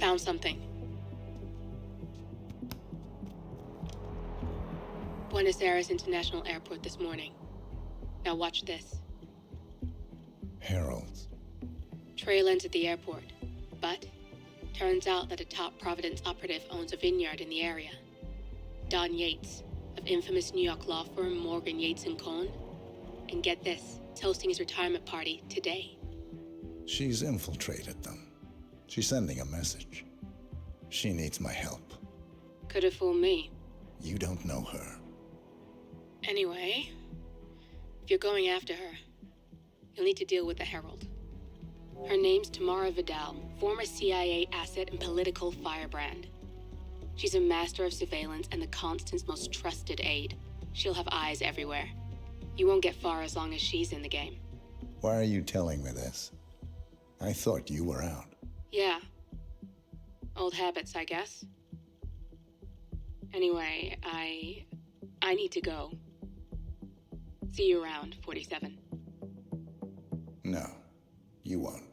found something. Buenos Aires International Airport this morning. Now watch this. Heralds. Trail ends at the airport, but turns out that a top Providence operative owns a vineyard in the area. Don Yates, of infamous New York law firm Morgan, Yates & Cohn. And get this, it's hosting his retirement party today. She's infiltrated them. She's sending a message. She needs my help. Could have fooled me. You don't know her. Anyway, if you're going after her, you'll need to deal with the Herald. Her name's Tamara Vidal, former CIA asset and political firebrand. She's a master of surveillance and the Constant's most trusted aide. She'll have eyes everywhere. You won't get far as long as she's in the game. Why are you telling me this? I thought you were out. Yeah. Old habits, I guess. Anyway, I need to go. See you around, 47. No, you won't.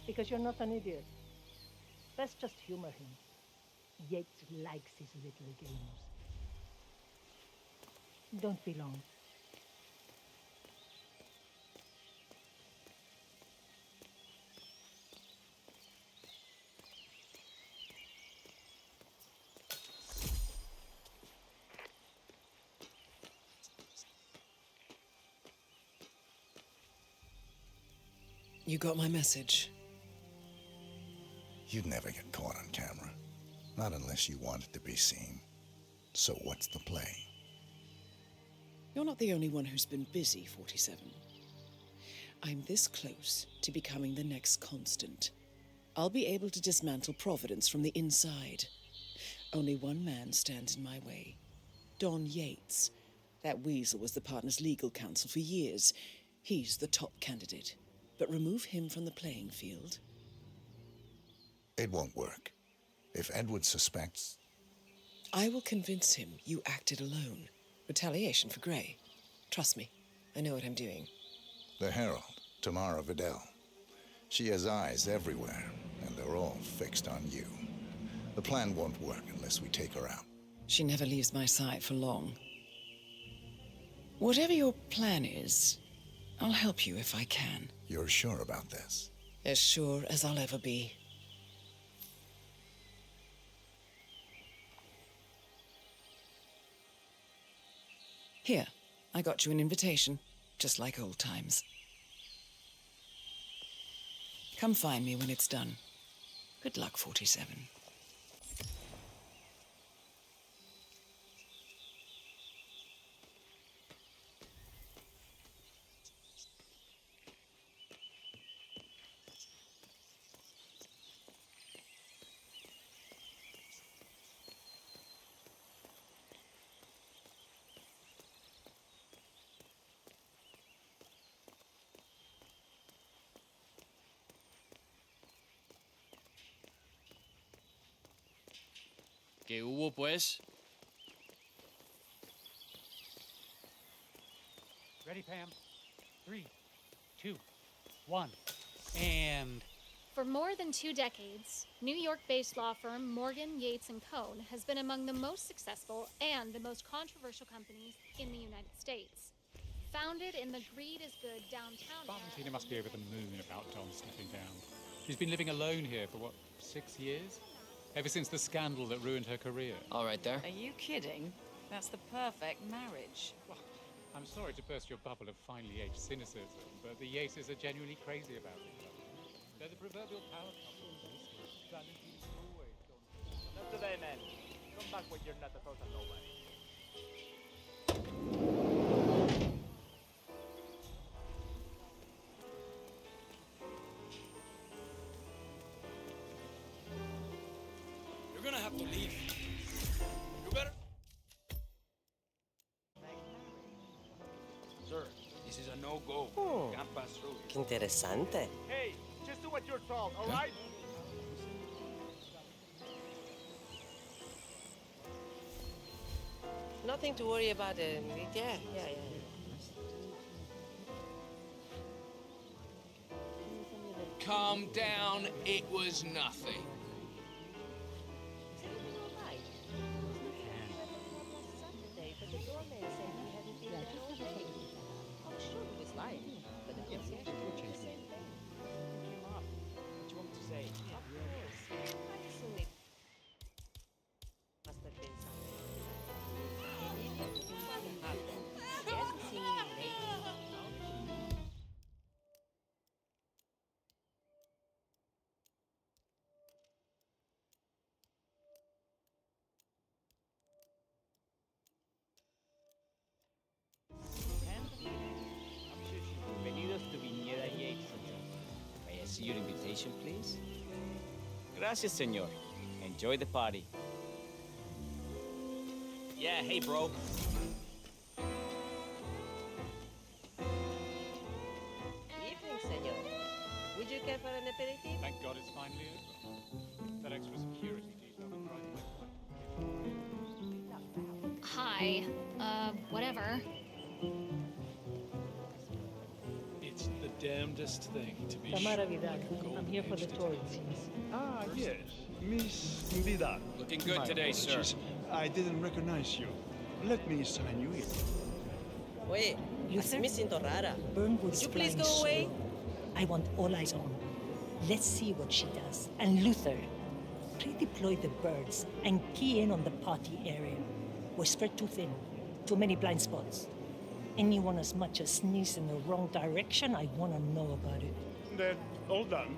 Because you're not an idiot. Let's just humor him. Yates likes his little games. Don't be long. You got my message. You'd never get caught on camera. Not unless you want it to be seen. So what's the play? You're not the only one who's been busy, 47. I'm this close to becoming the next Constant. I'll be able to dismantle Providence from the inside. Only one man stands in my way. Don Yates. That weasel was the partner's legal counsel for years. He's the top candidate. But remove him from the playing field. It won't work. If Edward suspects... I will convince him you acted alone. Retaliation for Grey. Trust me, I know what I'm doing. The Herald, Tamara Vidal. She has eyes everywhere, and they're all fixed on you. The plan won't work unless we take her out. She never leaves my side for long. Whatever your plan is, I'll help you if I can. You're sure about this? As sure as I'll ever be. Here, I got you an invitation, just like old times. Come find me when it's done. Good luck, 47. ¿Qué hubo, pues? Ready, Pam? 3, 2, 1, and For more than 2 decades, New York-based law firm Morgan, Yates & Cohn has been among the most successful and the most controversial companies in the United States. Founded in the Greed is Good downtown Valentina must be over the moon about Don stepping down. She's been living alone here for, what, 6 years? Ever since the scandal that ruined her career. All right there. Are you kidding? That's the perfect marriage. Well, I'm sorry to burst your bubble of finely aged cynicism, but the Yaces are genuinely crazy about it. They're the proverbial power couple. Valentina's always gone. Not today, man. Come back when you're not a total nobody. You're gonna have to leave. You better. Sir, this is a no-go. Can't pass through. Qué interesante. Hey, just do what you're told, all right? Nothing to worry about. Yeah. Calm down. It was nothing. Is everything all right? Saturday, but the doorman said he hadn't been there all day. I'm sure he was lying, but the concierge told me the same thing. Pick him up. What do you want me to say? Of course. I assume it must have been something. And if it wasn't happened, he hasn't seen me lately. Bienvenidos to Viñeda Yates. May I see your invitation, please? Gracias, senor. Enjoy the party. Yeah, hey, bro. Evening, senor. Would you care for an aperitif? Thank God it's finally over. That extra security detail was driving my point. Hi. Whatever. It's the damnedest thing to be Tamara sure Vidal. like a golden I'm here for the age tour, detective. it seems. Ah, yes, Miss Vidal. Looking good My today, sir. apologies. I didn't recognize you. Let me sign you in. Wait, Luther? me siento rara. Burnwood's Would you please flying go away? slow. I want all eyes on. Let's see what she does. And Luther, redeploy the birds and key in on the party area. We're spread too thin. Too many blind spots. Anyone as much as sneeze in the wrong direction, I want to know about it. Then, all done.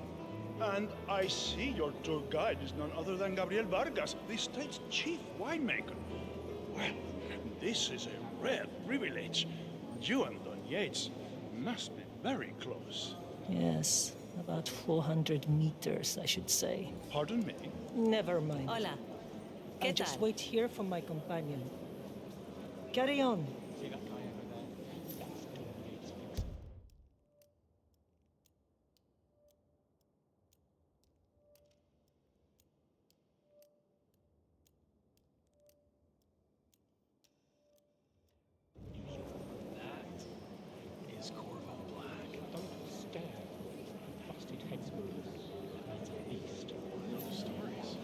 And I see your tour guide is none other than Gabriel Vargas, the state's chief winemaker. Well, this is a rare privilege. You and Don Yates must be very close. Yes, about 400 meters, I should say. Pardon me? Never mind. Hola. I'll ¿Qué just tal? wait here for my companion. Carry on. See that guy over there? That's Don Yates' fixer. That is Corvo Black. Don't stare. Busted heads That's east. The stories.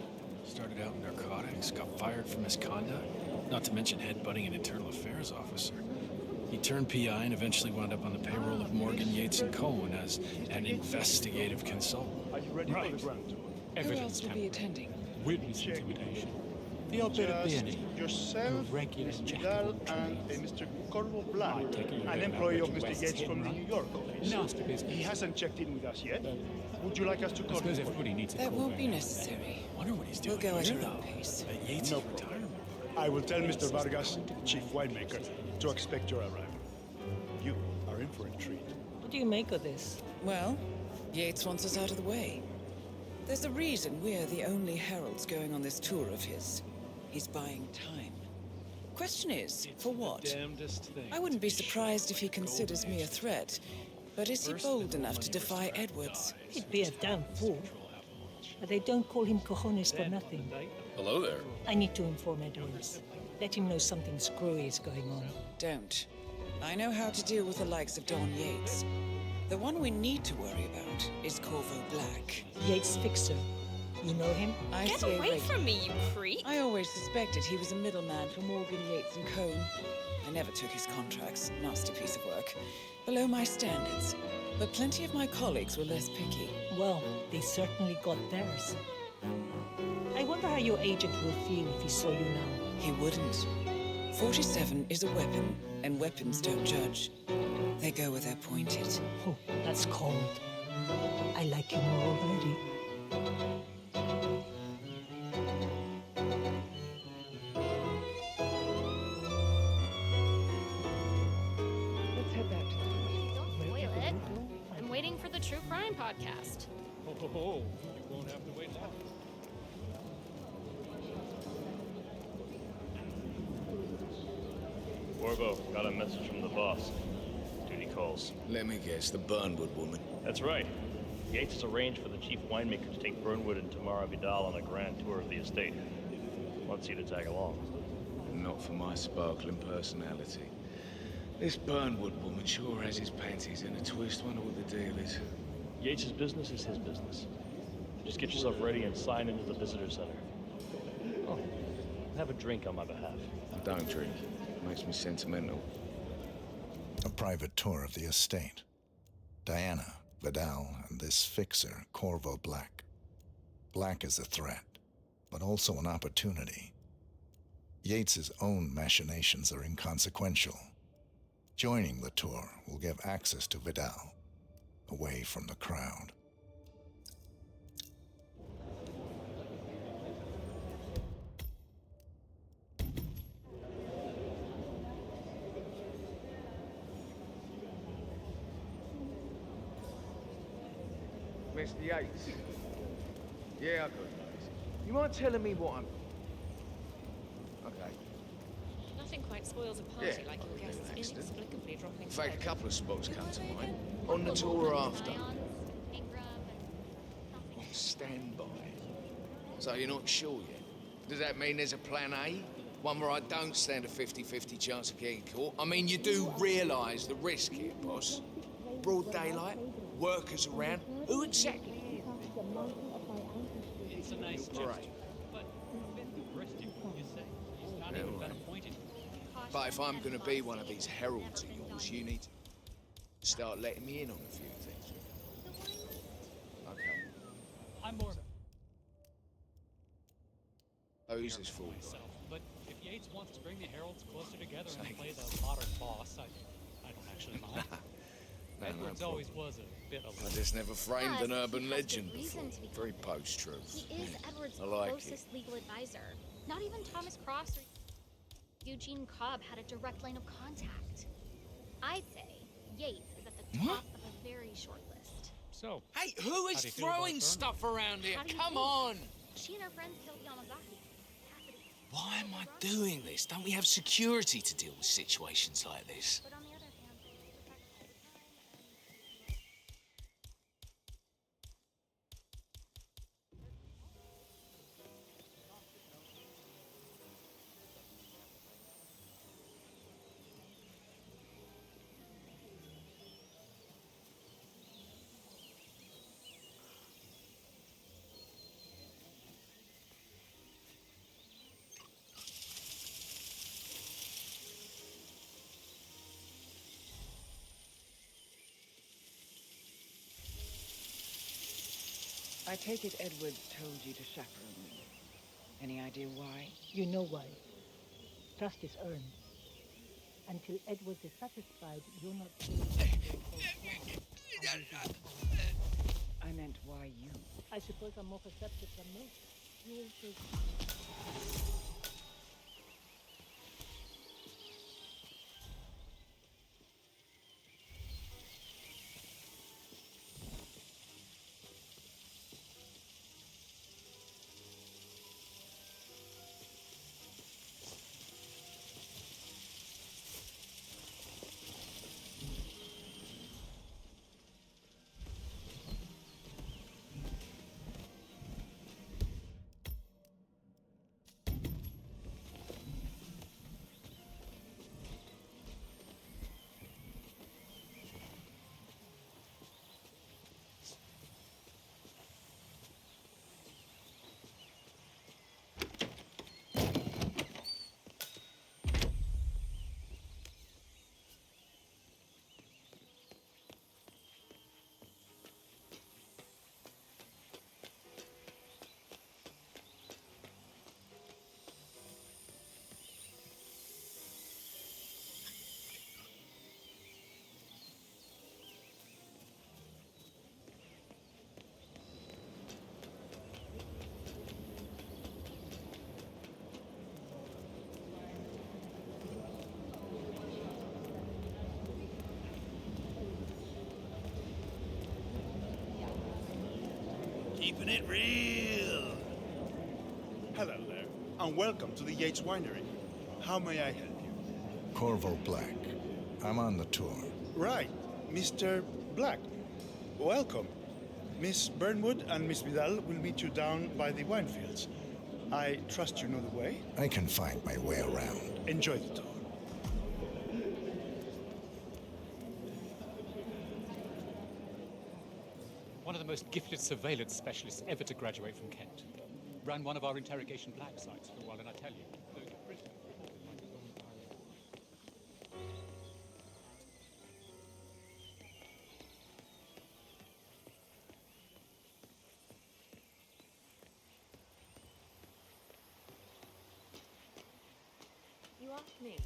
Started out in narcotics, got fired for misconduct, not to mention headbutting an internal affairs officer. He turned PI and eventually wound up on the payroll of Morgan, Yates & Cohn as an investigative consultant. Are you ready for the grand tour? Who Evidence else will be tampering. attending? Witness Check. intimidation. The odd bit of Just peony. yourself, A regular Miss jack Vidal, of all and trades. Mr. Corvo Black, I take it you an don't employee know of Reggie Mr. West's Yates hit from the and New run. York office. Nasty business. He hasn't checked in with us yet. Would you like us to I call suppose him? everybody needs a That call won't be back. necessary. Wonder what he's We'll doing go at here, our own though. pace. At Yates' No problem. retirement. I will tell Mr. Vargas, chief winemaker, to expect your arrival. You are in for a treat. What do you make of this? Well, Yates wants us out of the way. There's a reason we're the only heralds going on this tour of his. He's buying time. Question is, It's for the what? damnedest thing I wouldn't to be surprised if he sure like a considers golden me a age threat. But is he First, bold the enough to money defy respect Edwards? dies. He'd be a damn fool. Central Avalanche. But they don't call him cojones for nothing. Hello there. I need to inform Edwards. Let him know something screwy is going on. Don't. I know how to deal with the likes of Don Yates. The one we need to worry about is Corvo Black. Yates' fixer. You know him? Get away from me, you creep! I always suspected he was a middleman for Morgan, Yates and Cohn. I never took his contracts. Nasty piece of work. Below my standards. But plenty of my colleagues were less picky. Well, they certainly got theirs. I wonder how your agent will feel if he saw you now. He wouldn't. 47 is a weapon, and weapons don't judge. They go where they're pointed. Oh, that's cold. I like you more already. Let's head back to the... Don't spoil it. I'm waiting for the True Crime podcast. Oh, you won't have to wait long. Corvo, got a message from the boss. Duty calls. Let me guess, the Burnwood woman. That's right. Yates has arranged for the chief winemaker to take Burnwood and Tamara Vidal on a grand tour of the estate. Wants you to tag along. Not for my sparkling personality. This Burnwood woman sure has his panties in a twist. Wonder what the deal is. Yates' business is his business. Just get yourself ready and sign into the visitor center. Oh, have a drink on my behalf. I don't drink. Makes me sentimental. A private tour of the estate. Diana, Vidal, and this fixer, Corvo Black. Black is a threat, but also an opportunity. Yates's own machinations are inconsequential. Joining the tour will give access to Vidal, away from the crowd. Mr. Yates. Yeah, I got it. You mind telling me what I'm... Okay. Nothing quite spoils a party like your guests inexplicably dropping In fact, a couple of spots come to mind. On the tour or after. On standby. So you're not sure yet? Does that mean there's a plan A? One where I don't stand a 50-50 chance of getting caught? I mean, you do realise the risk here, boss. Broad daylight, workers around. Who exactly? It's a nice gesture, but a bit hubristic when you say he's not even been appointed. But if I'm going to be one of these heralds of yours, you need to start letting me in on a few things. Okay. I'm more Oh, who's this for? myself, but if Yates wants to bring the heralds closer together and play the modern boss, I don't actually mind. No, Edwards no always was a bit of I just never framed an Plus, urban he has legend good reason before. to be Very post-truth. He is Edward's I like closest legal advisor. Not even Thomas Cross or Eugene Cobb had a direct line of contact. I'd say Yates is at the top of a very short list. So, hey, who is throwing stuff around here? Come on! She and her friends killed Yamazaki. Why am I doing this? Don't we have security to deal with situations like this? But on the other hand, I take it Edward told you to chaperone me. Any idea why? You know why. Trust is earned. Until Edwards is satisfied, you're not... I meant why you. I suppose I'm more perceptive than most. You also... Keeping it real. Hello there, and welcome to the Yates Winery. How may I help you? Corvo Black. I'm on the tour. Right, Mr. Black. Welcome. Miss Burnwood and Miss Vidal will meet you down by the wine fields. I trust you know the way? I can find my way around. Enjoy the tour. One of the most gifted surveillance specialists ever to graduate from Kent. Ran one of our interrogation black sites for a while, and I tell you, those are British. You asked me.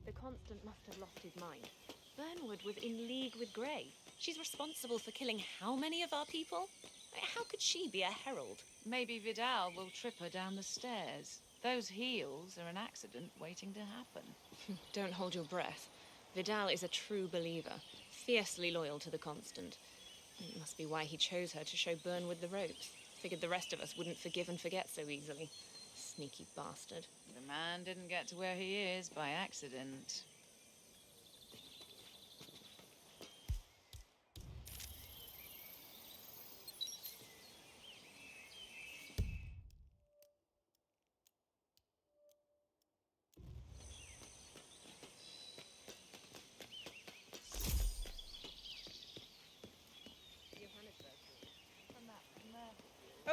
The Constant must have lost his mind. Burnwood was in league with Grey. She's responsible for killing how many of our people? How could she be a herald? Maybe Vidal will trip her down the stairs. Those heels are an accident waiting to happen. Don't hold your breath. Vidal is a true believer, fiercely loyal to the Constant. It must be why he chose her to show Burnwood the ropes. Figured the rest of us wouldn't forgive and forget so easily. Sneaky bastard. The man didn't get to where he is by accident.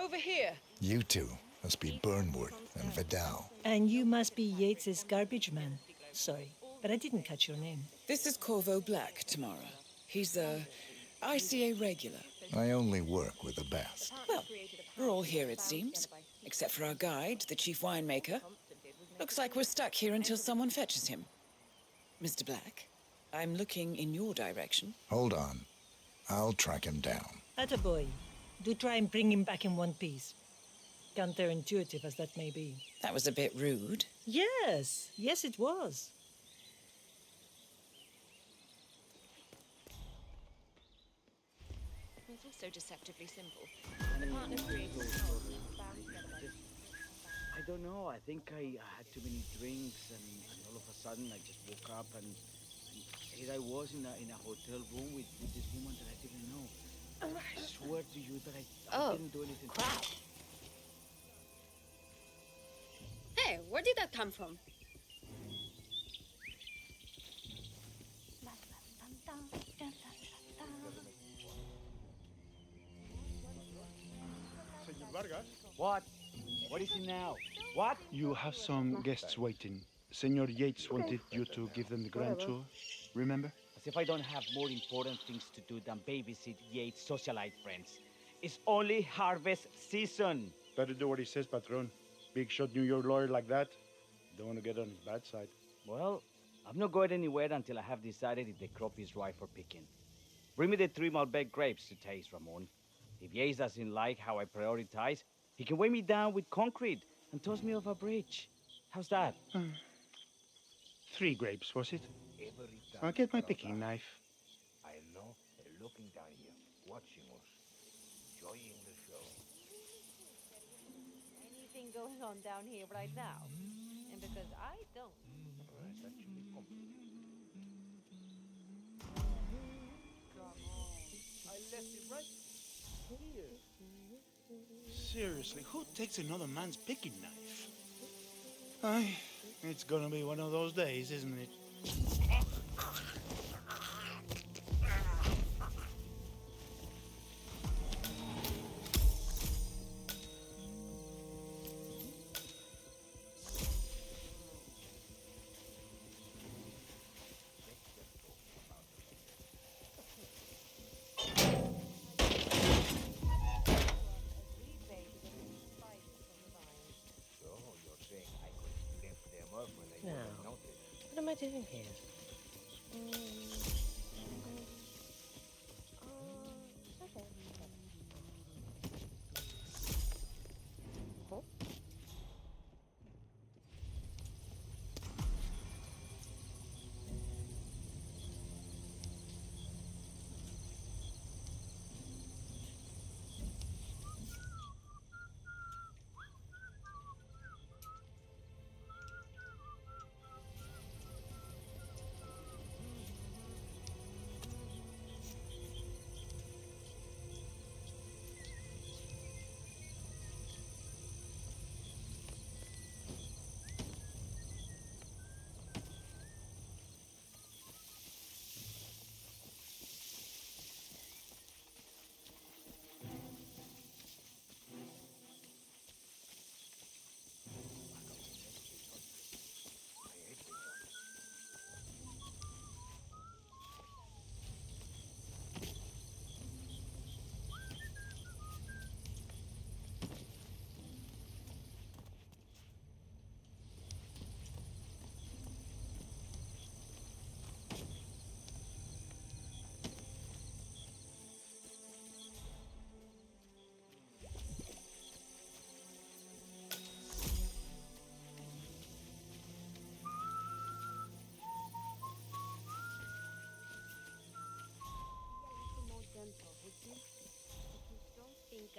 Over here. You two must be Burnwood and Vidal. And you must be Yates's garbage man. Sorry, but I didn't catch your name. This is Corvo Black, Tamara. He's a ICA regular. I only work with the best. Well, we're all here, it seems. Except for our guide, the chief winemaker. Looks like we're stuck here until someone fetches him. Mr. Black, I'm looking in your direction. Hold on. I'll track him down. Attaboy. Do try and bring him back in one piece. Counterintuitive as that may be. That was a bit rude. Yes, yes it was. It's all so deceptively simple. I The partner creates I don't know. I think I had too many drinks, and all of a sudden I just woke up, and here I was in a hotel room with this woman that I didn't know. I swear to you that I didn't do anything. Crap. Hey, where did that come from? Senor Vargas? What? What is it now? What? You have some guests waiting. Senor Yates wanted you to give them the grand tour. Remember? As if I don't have more important things to do than babysit Yates' socialite friends. It's only harvest season. Better do what he says, Patron. Big shot New York lawyer like that. Don't want to get on his bad side. Well, I'm not going anywhere until I have decided if the crop is ripe for picking. Bring me the 3 Malbec grapes to taste, Ramon. If Yates doesn't like how I prioritize, he can weigh me down with concrete and toss me off a bridge. How's that? 3 grapes, was it? I'll get my picking knife. I know they're looking down here, watching us, enjoying the show. Anything going on down here right now? And because I don't. It's actually Come on. I left it right here. Seriously, who takes another man's picking knife? Aye, it's gonna be one of those days, isn't it? so you're saying I could lift them up when they No. wouldn't notice. What am I doing here? Okay. Cool.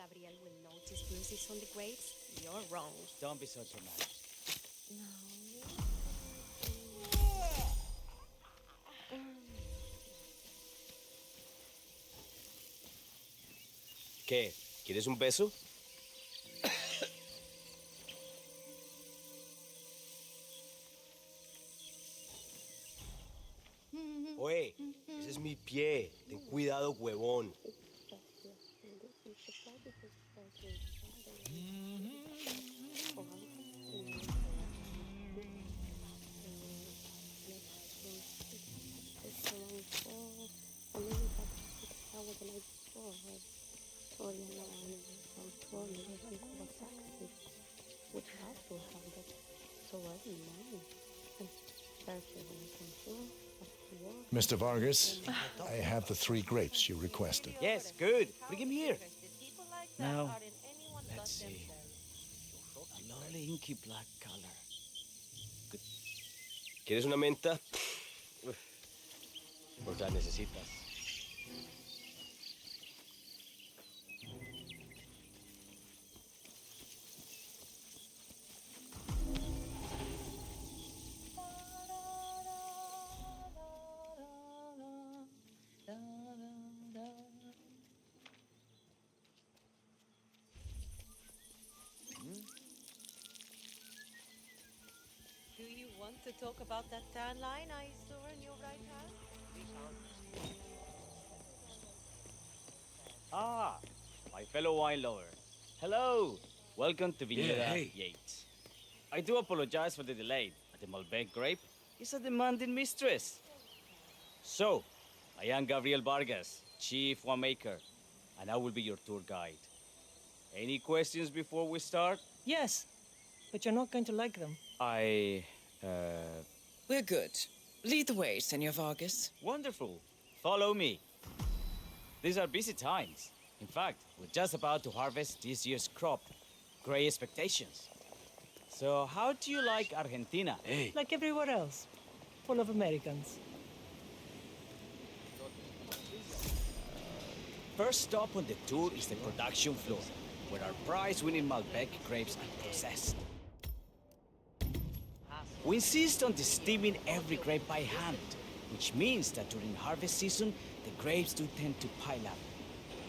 Gabriel will notice bruises on the grapes, you're wrong. Don't be so dramatic. ¿Qué? ¿Quieres un beso? Oye, ese es mi pie. Ten cuidado, huevón. Mr. Vargas, I have the 3 grapes you requested. Yes, good. Bring him here. Now, let's see. A lovely inky black color. Good. ¿Quieres una menta? Uf, pues la necesitas. Do you want to talk about that tan line I saw in your right hand? Ah, my fellow wine lover. Hello. Welcome to Vineyard hey. Yates. I do apologize for the delay, but the Malbec grape is a demanding mistress. So, I am Gabriel Vargas, Chief Winemaker, and I will be your tour guide. Any questions before we start? Yes, but you're not going to like them. We're good. Lead the way, Senor Vargas. Wonderful. Follow me. These are busy times. In fact, we're just about to harvest this year's crop. Great expectations. So, how do you like Argentina? Hey. Like everywhere else. Full of Americans. First stop on the tour is the production floor, where our prize-winning Malbec grapes are processed. We insist on steaming every grape by hand, which means that during harvest season, the grapes do tend to pile up.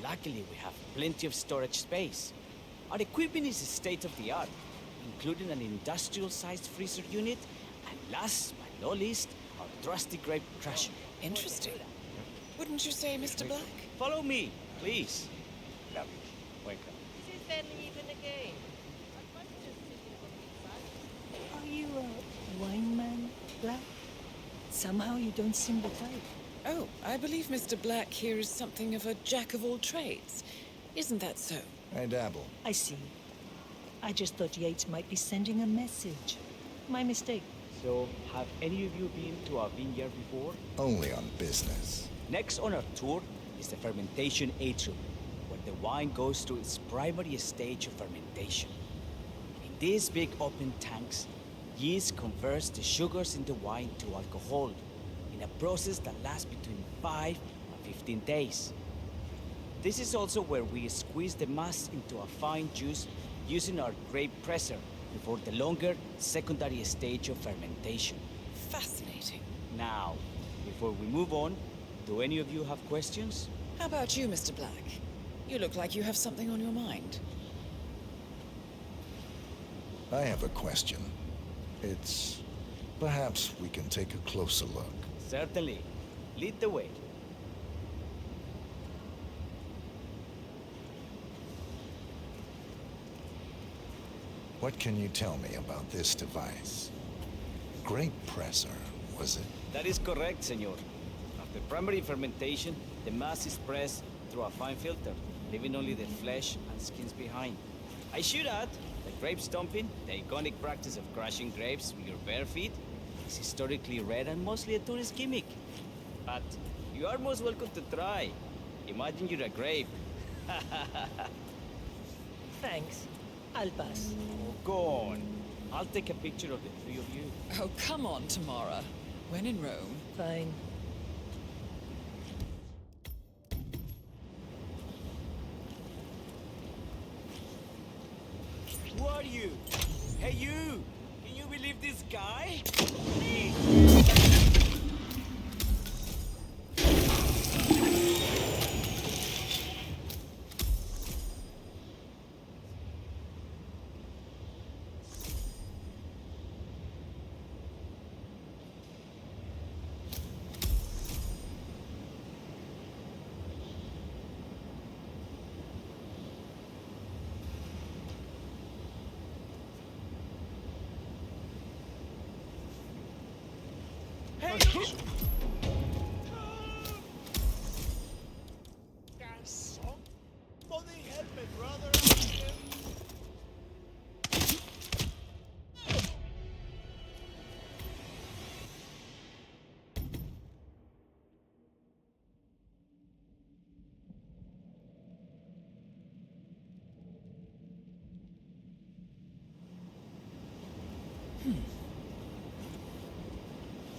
Luckily, we have plenty of storage space. Our equipment is state-of-the-art, including an industrial-sized freezer unit, and last but not least, our trusty grape crusher. Interesting. Wouldn't you say, Mr. Black? Follow me, please. Welcome. This is fairly even again. Are you a wine man, Black? Somehow you don't seem the type. Oh, I believe Mr. Black here is something of a jack of all trades. Isn't that so? I dabble. I see. I just thought Yates might be sending a message. My mistake. So, have any of you been to a vineyard before? Only on business. Next on our tour is the fermentation atrium, where the wine goes through its primary stage of fermentation. In these big open tanks, yeast converts the sugars in the wine to alcohol in a process that lasts between 5 and 15 days. This is also where we squeeze the mass into a fine juice using our grape presser before the longer secondary stage of fermentation. Fascinating. Now, before we move on, do any of you have questions? How about you, Mr. Black? You look like you have something on your mind. I have a question. It's... perhaps we can take a closer look. Certainly. Lead the way. What can you tell me about this device? Grape presser, was it? That is correct, senor. After primary fermentation, the mass is pressed through a fine filter, leaving only the flesh and skins behind. I should add that grape stomping, the iconic practice of crushing grapes with your bare feet, is historically rare and mostly a tourist gimmick. But you are most welcome to try. Imagine you're a grape. Thanks. I'll pass. Oh, go on. I'll take a picture of the 3 of you. Oh, come on, Tamara. When in Rome. Fine. Who are you? Hey, you! Can you believe this guy? Hey! Somebody help me, brother!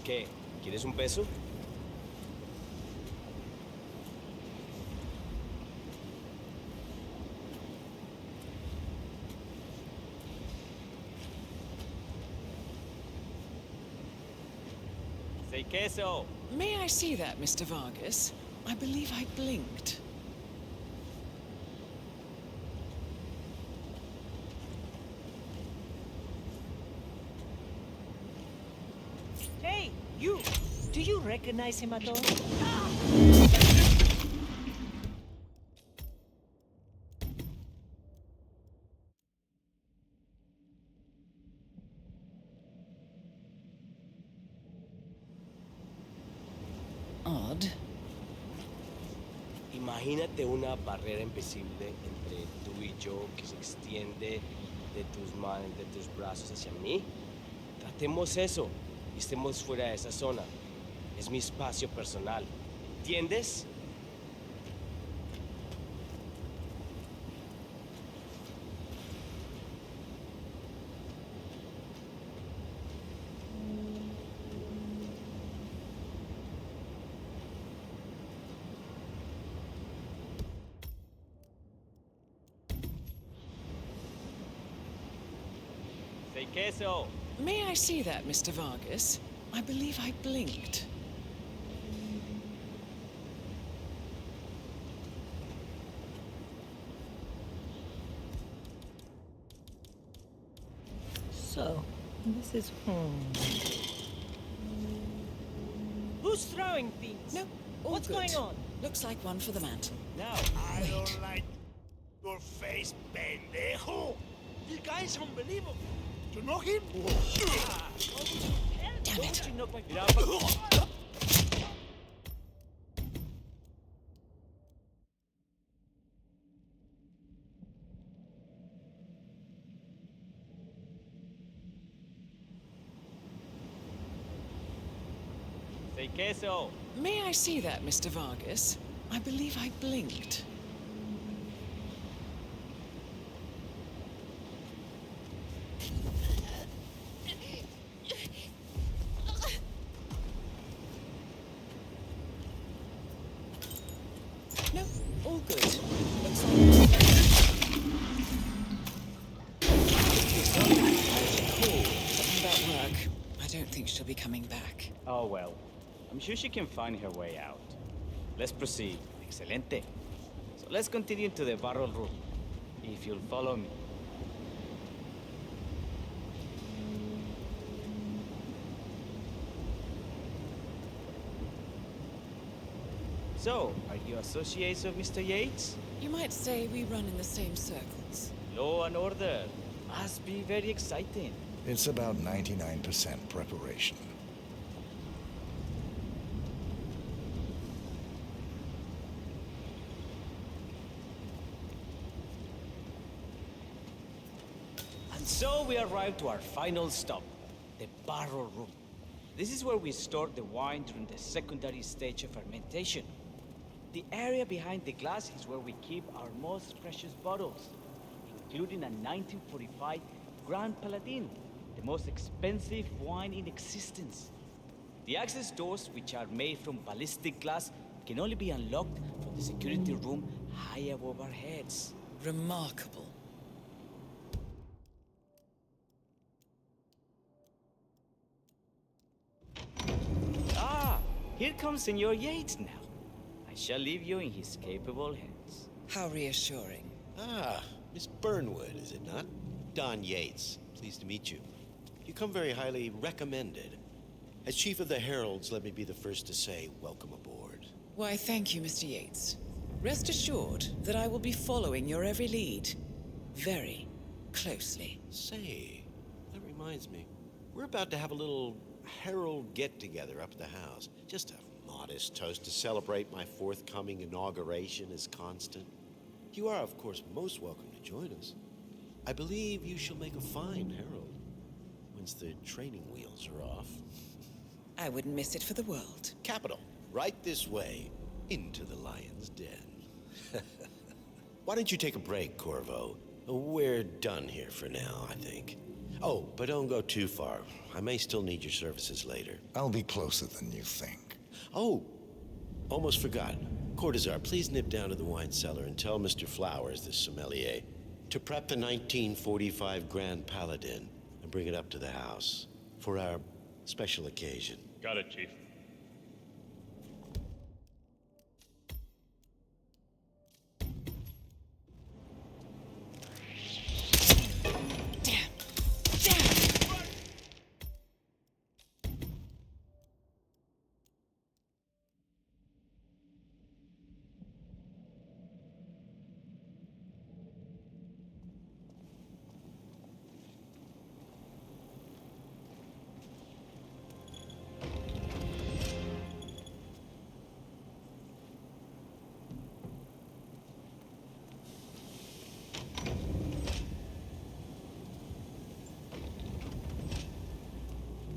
¿Qué? ¿Quieres un peso? Say queso. May I see that, Mr. Vargas? I believe I blinked. Hey, you! Do you recognize him at all? Odd. Imagínate una barrera invisible entre tú y yo que se extiende de tus manos, de tus brazos hacia mí. Tratemos eso y estemos fuera de esa zona. Es mi espacio personal. ¿Entiendes? Say queso. May I see that, Mr. Vargas? I believe I blinked. So, this is Who's throwing things? No, all What's good. going on? Looks like one for the mantle. Now, I don't like your face, pendejo. The guy's unbelievable. You know him? Damn it. Say queso. May I see that, Mr. Vargas? I believe I blinked. No, all good. Looks like... Cool. Something about work. I don't think she'll be coming back. Oh well. I'm sure she can find her way out. Let's proceed. Excelente. So let's continue to the barrel room. If you'll follow me. So, are you associates of Mr. Yates? You might say we run in the same circles. Law and order. Must be very exciting. It's about 99% preparation. And so we arrive to our final stop, the barrel room. This is where we store the wine during the secondary stage of fermentation. The area behind the glass is where we keep our most precious bottles, including a 1945 Grand Paladin, the most expensive wine in existence. The access doors, which are made from ballistic glass, can only be unlocked from the security room high above our heads. Remarkable. Here comes Senor Yates now. I shall leave you in his capable hands. How reassuring. Ah, Miss Burnwood, is it not? Don Yates. Pleased to meet you. You come very highly recommended. As Chief of the Heralds, let me be the first to say welcome aboard. Why, thank you, Mr. Yates. Rest assured that I will be following your every lead. Very closely. Say, that reminds me. We're about to have a little Herald get-together up at the house. Just a modest toast to celebrate my forthcoming inauguration as Constant. You are, of course, most welcome to join us. I believe you shall make a fine Herald, once the training wheels are off. I wouldn't miss it for the world. Capital. Right this way, into the lion's den. Why don't you take a break, Corvo? We're done here for now, I think. Oh, but don't go too far. I may still need your services later. I'll be closer than you think. Oh, almost forgot. Cortazar, please nip down to the wine cellar and tell Mr. Flowers, the sommelier, to prep the 1945 Grand Paladin and bring it up to the house for our special occasion. Got it, Chief.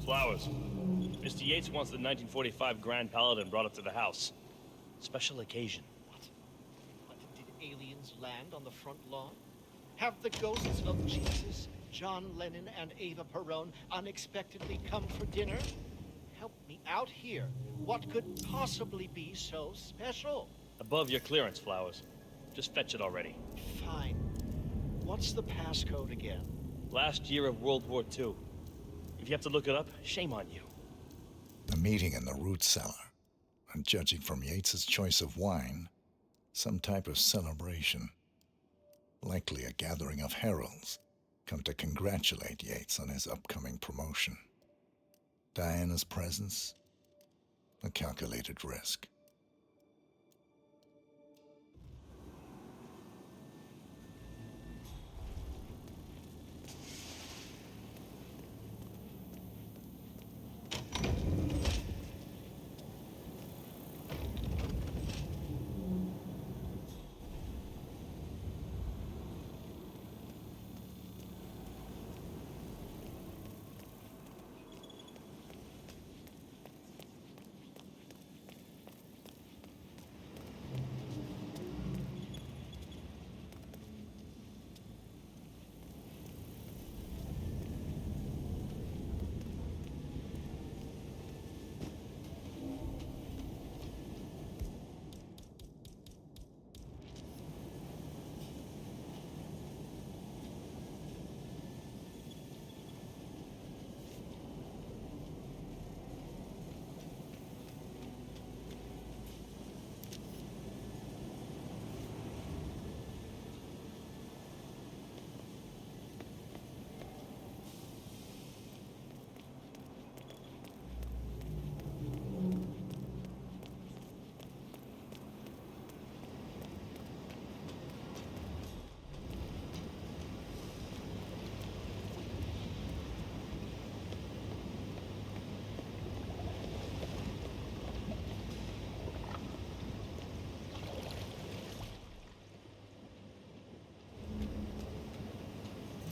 Flowers. Mr. Yates wants the 1945 Grand Paladin brought up to the house. Special occasion. What, did aliens land on the front lawn? Have the ghosts of Jesus, John Lennon, and Eva Perón unexpectedly come for dinner? Help me out here. What could possibly be so special? Above your clearance, Flowers. Just fetch it already. Fine. What's the passcode again? Last year of World War II. If you have to look it up, shame on you. A meeting in the root cellar. And judging from Yates's choice of wine, some type of celebration. Likely a gathering of heralds come to congratulate Yates on his upcoming promotion. Diana's presence, a calculated risk.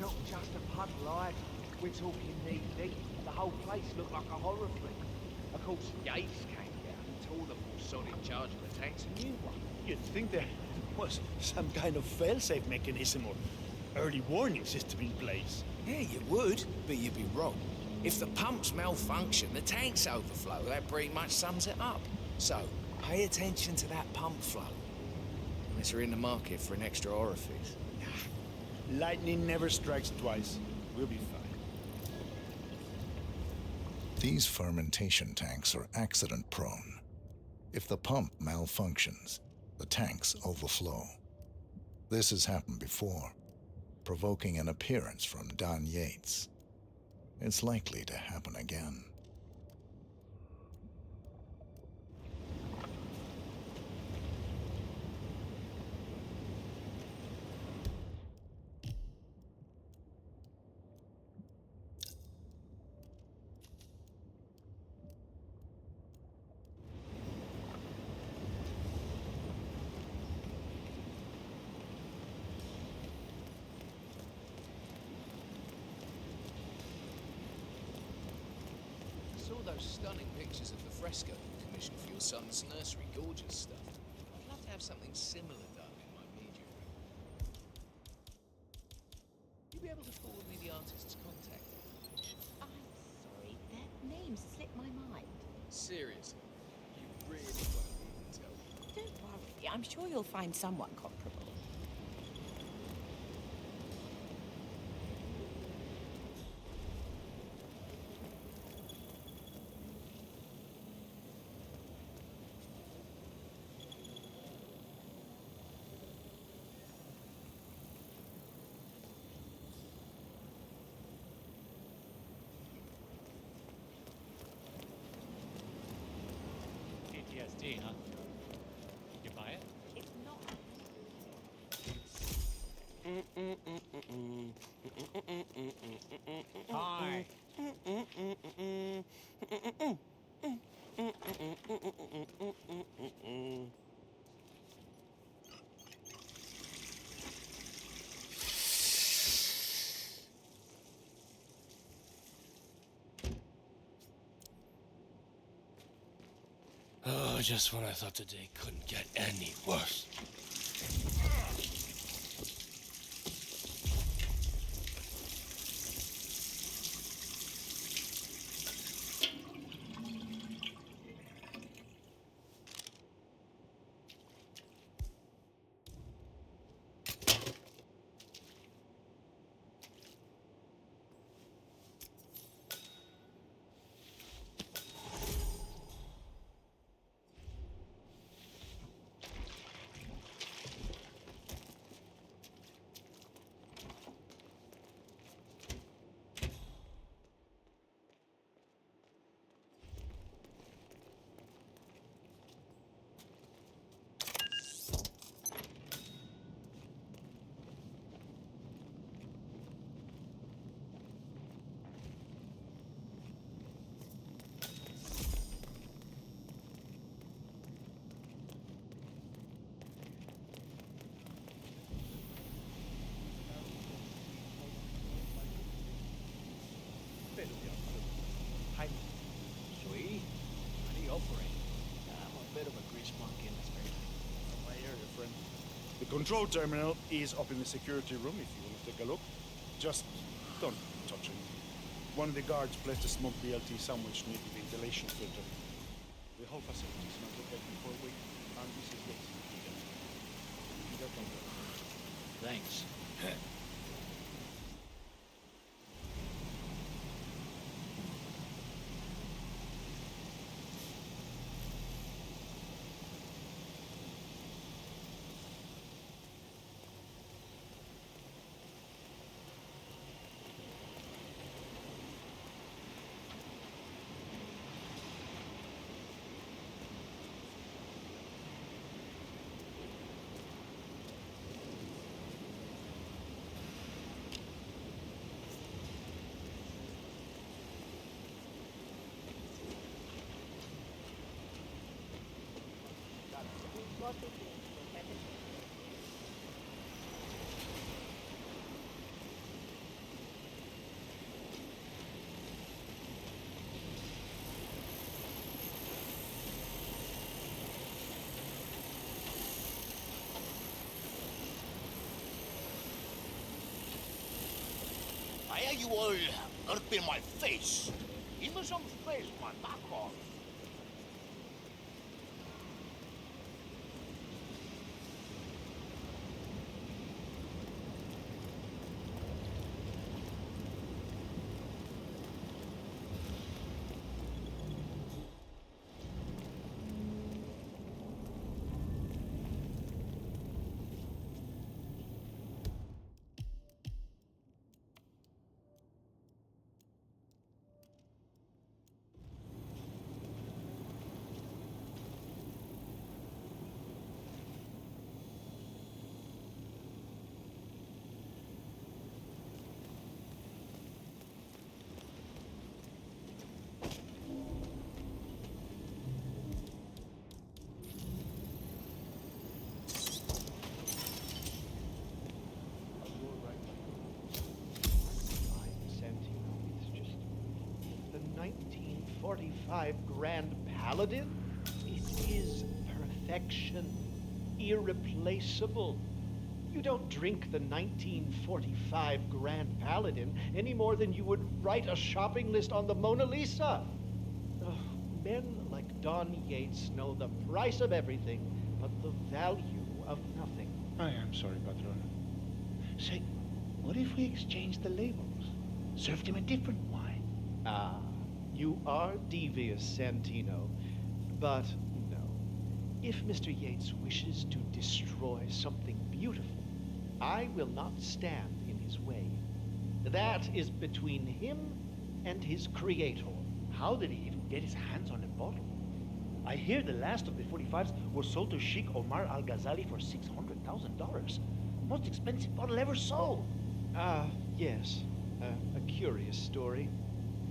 Not just a pub, lad. We're talking knee-deep. The whole place looked like a horror flick. Of course, Yates came down and told them all solid charge of attacks a new one. You'd think there was some kind of fail-safe mechanism or early warning system in place. Yeah, you would, but you'd be wrong. If the pumps malfunction, the tanks overflow. That pretty much sums it up. So, pay attention to that pump flow. Unless you're in the market for an extra orifice. Lightning never strikes twice. We'll be fine. These fermentation tanks are accident-prone, If the pump malfunctions, the tanks overflow. This has happened before, provoking an appearance from Don Yates. It's likely to happen again. I saw those stunning pictures of the fresco you commissioned for your son's nursery. Gorgeous stuff. I'd love to have something similar done in my media room. You'll be able to forward me the artist's contact. I'm sorry, that name slipped my mind. Seriously, you really want to even tell me? Don't worry, I'm sure you'll find someone comparable. PTSD, huh? Did you buy it? It's not. Hi. Oh, just when I thought the day couldn't get any worse. Hi. Sweet. What are you offering? I'm a bit of a grease monkey in this spare time. My area, friend. The control terminal is up in the security room if you want to take a look. Just don't touch it. One of the guards placed a smoked BLT sandwich near the ventilation filter. The whole facility is not protected for a week, and this is Yates. You got one there. Thanks. Why are you all up in my face? Give me some space, man. Back off. 1945 Grand Paladin? This is perfection. Irreplaceable. You don't drink the 1945 Grand Paladin any more than you would write a shopping list on the Mona Lisa. Oh, men like Don Yates know the price of everything, but the value of nothing. I am sorry, Patron. Say, what if we exchange the labels? Served him a different wine. Ah, you are devious, Santino. But no. If Mr. Yates wishes to destroy something beautiful, I will not stand in his way. That is between him and his creator. How did he even get his hands on the bottle? I hear the last of the 45s was sold to Sheikh Omar Al-Ghazali for $600,000. Most expensive bottle ever sold. Ah, yes. A curious story.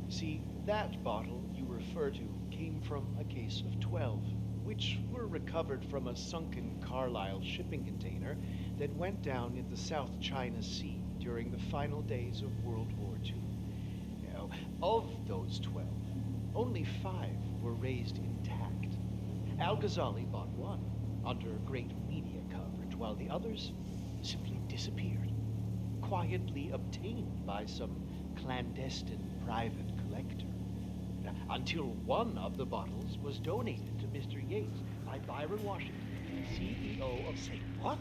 See, that bottle you refer to came from a case of 12, which were recovered from a sunken Carlisle shipping container that went down in the South China Sea during the final days of World War II. Now, of those 12, only 5 were raised intact. Al-Ghazali bought one under great media coverage, while the others simply disappeared, quietly obtained by some clandestine private collector, until one of the bottles was donated to Mr. Yates by Byron Washington, CEO of... Say what?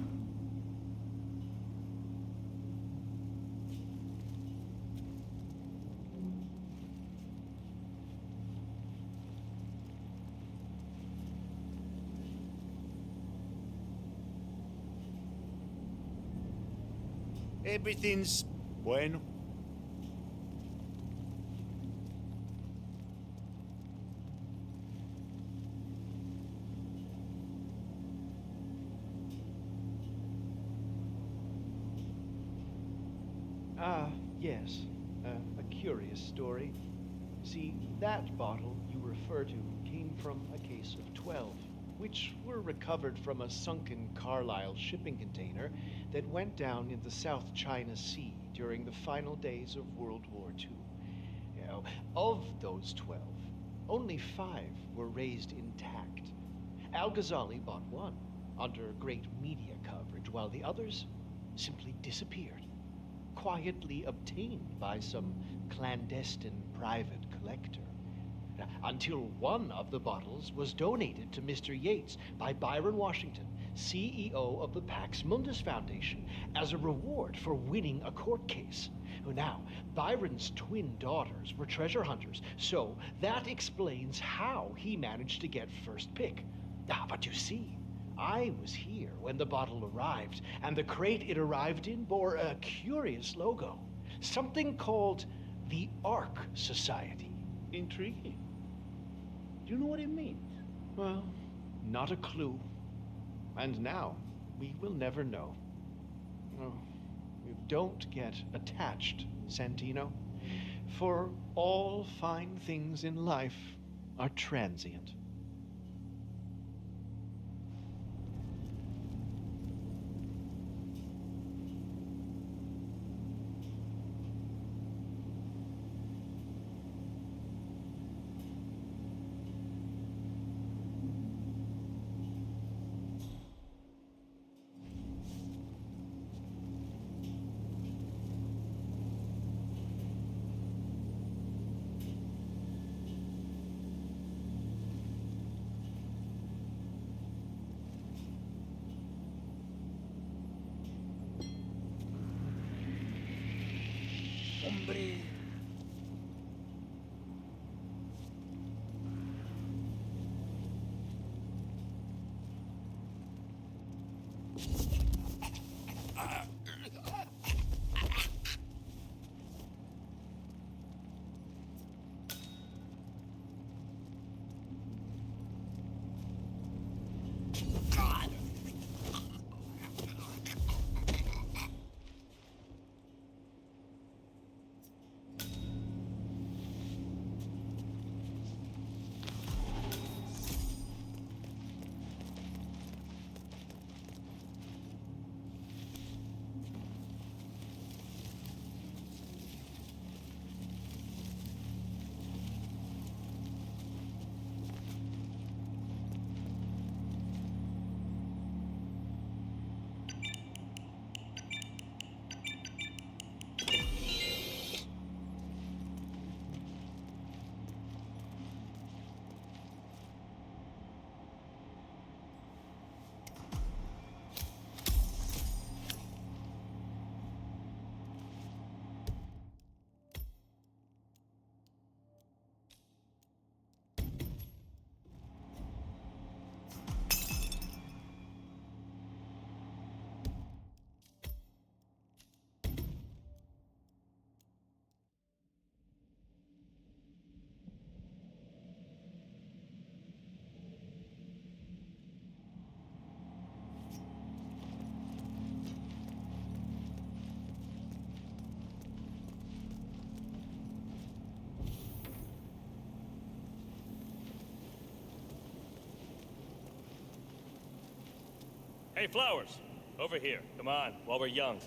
Everything's bueno. Ah, yes. A curious story. See, that bottle you refer to came from a case of 12, which were recovered from a sunken Carlisle shipping container that went down in the South China Sea during the final days of World War II. Now, of those 12, only 5 were raised intact. Al-Ghazali bought one under great media coverage, while the others simply disappeared, quietly obtained by some clandestine private collector, until one of the bottles was donated to Mr. Yates by Byron Washington, CEO of the Pax Mundus Foundation, as a reward for winning a court case. Now, Byron's twin daughters were treasure hunters, so that explains how he managed to get first pick. But you see, I was here when the bottle arrived, and the crate it arrived in bore a curious logo. Something called the Ark Society. Intriguing. Do you know what it means? Well, not a clue. And now, we will never know. Oh, you don't get attached, Santino. For all fine things in life are transient. Hombre. Hey, Flowers! Over here. Come on, while we're young.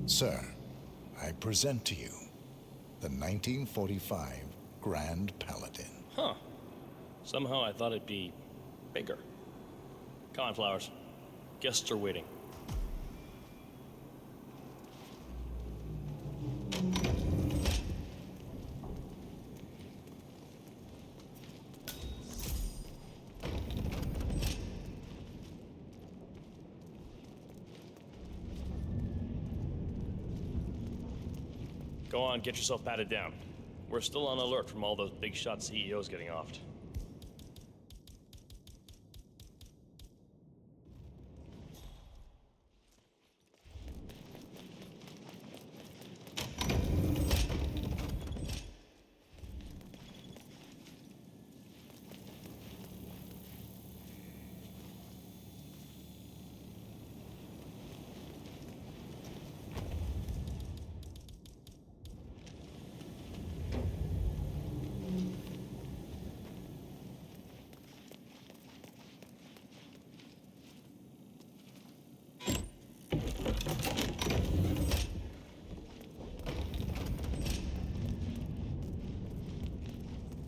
Sir, I present to you the 1945 Grand Paladin. Huh. Somehow I thought it'd be bigger. Come on, Flowers. Guests are waiting. Go on, get yourself patted down. We're still on alert from all those big shot CEOs getting offed.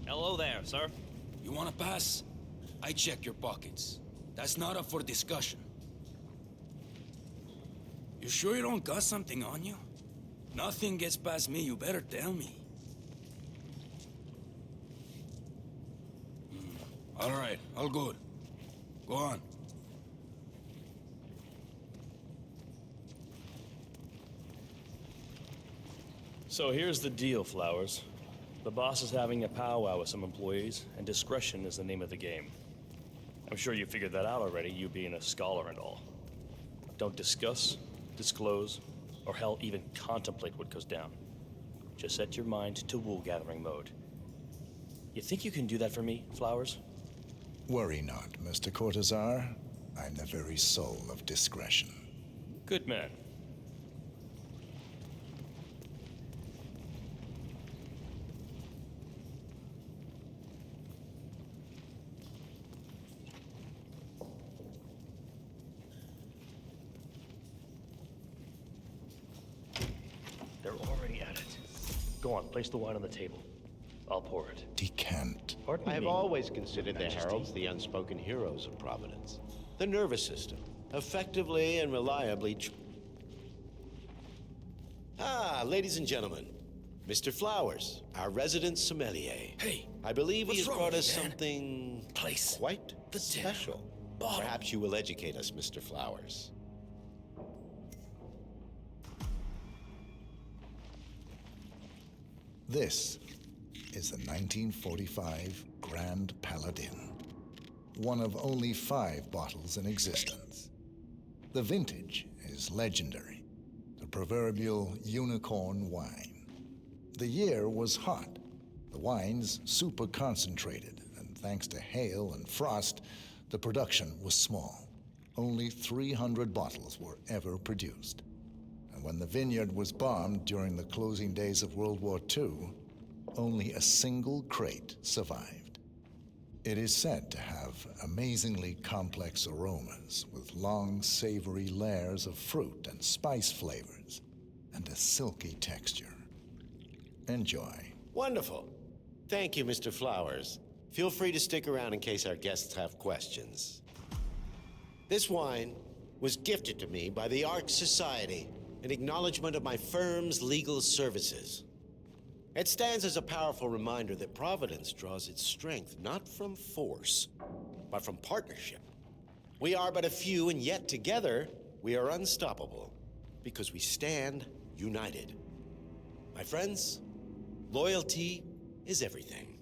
Hello there, sir. You want to pass? I check your pockets. That's not up for discussion. You sure you don't got something on you? Nothing gets past me, you better tell me. All right, all good. Go on. So here's the deal, Flowers. The boss is having a powwow with some employees, and discretion is the name of the game. I'm sure you figured that out already, you being a scholar and all. Don't discuss, disclose, or hell, even contemplate what goes down. Just set your mind to wool-gathering mode. You think you can do that for me, Flowers? Worry not, Mr. Cortazar. I'm the very soul of discretion. Good man. They're already at it. Go on, place the wine on the table. I'll pour it. Decant. I have always considered the heralds the unspoken heroes of Providence. The nervous system, effectively and reliably. Ladies and gentlemen, Mr. Flowers, our resident sommelier. Hey, I believe he has what's brought wrong, us man? something quite special. bottle. Perhaps you will educate us, Mr. Flowers. This is the 1945 Grand Paladin, one of only 5 bottles in existence. The vintage is legendary, the proverbial unicorn wine. The year was hot, the wine's super concentrated, and thanks to hail and frost, the production was small. Only 300 bottles were ever produced. And when the vineyard was bombed during the closing days of World War II, only a single crate survived. It is said to have amazingly complex aromas with long, savory layers of fruit and spice flavors, and a silky texture. Enjoy. Wonderful. Thank you, Mr. Flowers. Feel free to stick around in case our guests have questions. This wine was gifted to me by the Ark Society in acknowledgement of my firm's legal services. It stands as a powerful reminder that Providence draws its strength not from force, but from partnership. We are but a few, and yet together we are unstoppable because we stand united. My friends, loyalty is everything,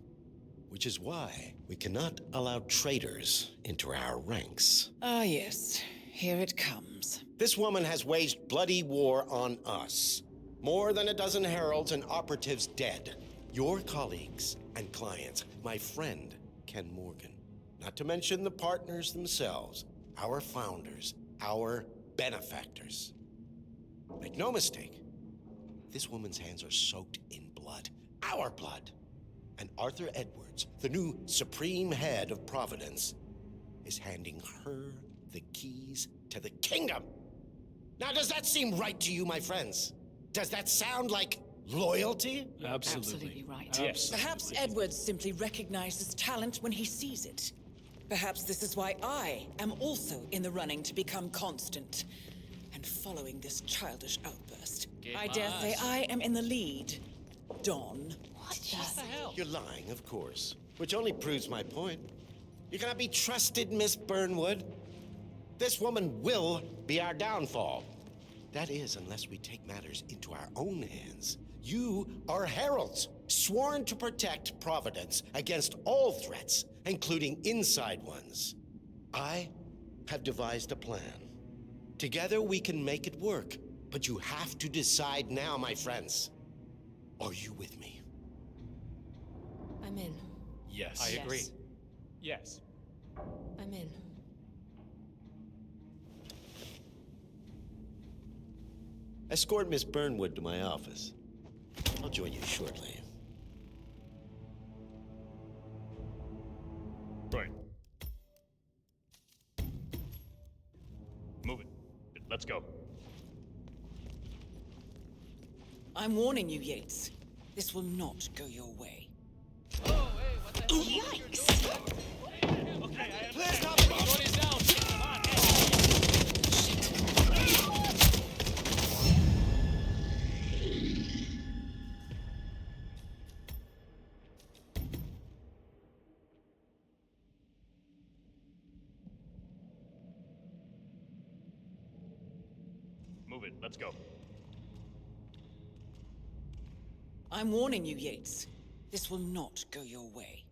which is why we cannot allow traitors into our ranks. Ah, yes. Here it comes. This woman has waged bloody war on us. More than a dozen heralds and operatives dead. Your colleagues and clients, my friend, Ken Morgan. Not to mention the partners themselves, our founders, our benefactors. Make no mistake, this woman's hands are soaked in blood. Our blood. And Arthur Edwards, the new supreme head of Providence, is handing her the keys to the kingdom. Now, does that seem right to you, my friends? Does that sound like loyalty? Absolutely right. Yes. Perhaps Edward simply recognizes talent when he sees it. Perhaps this is why I am also in the running to become constant. And following this childish outburst, I dare say I am in the lead. Dawn. What the hell? You're lying, of course. Which only proves my point. You cannot be trusted, Miss Burnwood. This woman will be our downfall. That is, unless we take matters into our own hands. You are heralds, sworn to protect Providence against all threats, including inside ones. I have devised a plan. Together we can make it work, but you have to decide now, my friends. Are you with me? I'm in. Yes. I agree. Yes. I'm in. Escort Miss Burnwood to my office. I'll join you shortly. Right. Move it. Let's go. I'm warning you, Yates. This will not go your way. Yikes! Please stop! Shorty's down! Come on, Move it. Let's go. I'm warning you, Yates. This will not go your way.